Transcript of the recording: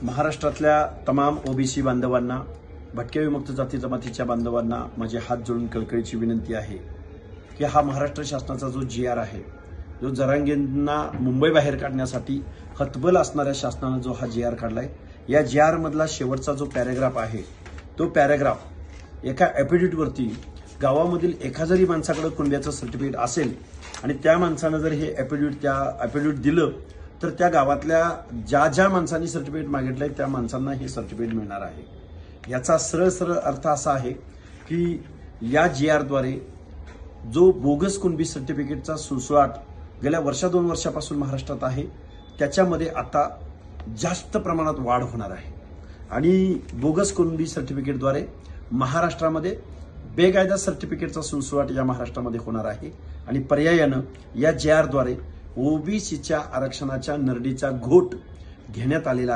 महाराष्ट्रातल्या तमाम ओबीसी बांधवांना, भटक्या विमुक्त जाती जमातीच्या बांधवांना माझे हात जोडून कळकळीची विनंती आहे की हा महाराष्ट्र शासनाचा जो GR आहे, जो जरांगेंना मुंबई बाहेर काढण्यासाठी हतबल असणाऱ्या शासनाने जो हा GR काढलाय, या GR मधला शेवटचा जो पॅराग्राफ आहे, तो पॅराग्राफ एका ॲफिडेव्हिटवरती गावामधील एका जरी माणसाकडे कुणब्याचं सर्टिफिकेट असेल आणि त्या माणसानं जर हे ॲफिडेव्हिट दिलं तर त्या गावातल्या ज्या माणसांनी सर्टिफिकेट मागितलंय त्या माणसांना हे सर्टिफिकेट मिळणार आहे। याचा सरळ अर्थ असा आहे की या GR द्वारे जो बोगस कुणबी सर्टिफिकेटचा सुळसुळाट गेल्या दोन वर्षापासून महाराष्ट्रात आहे, त्याच्यामध्ये आता जास्त प्रमाणात वाढ होणार आहे आणि बोगस कुणबी सर्टिफिकेटद्वारे महाराष्ट्रामध्ये बेकायदा सर्टिफिकेटचा सुळसुळाट या महाराष्ट्रामध्ये होणार आहे आणि पर्यायानं या GR द्वारे ओबीसीच्या आरक्षणाच्या नरडीचा घोट घेण्यात आलेला आहे।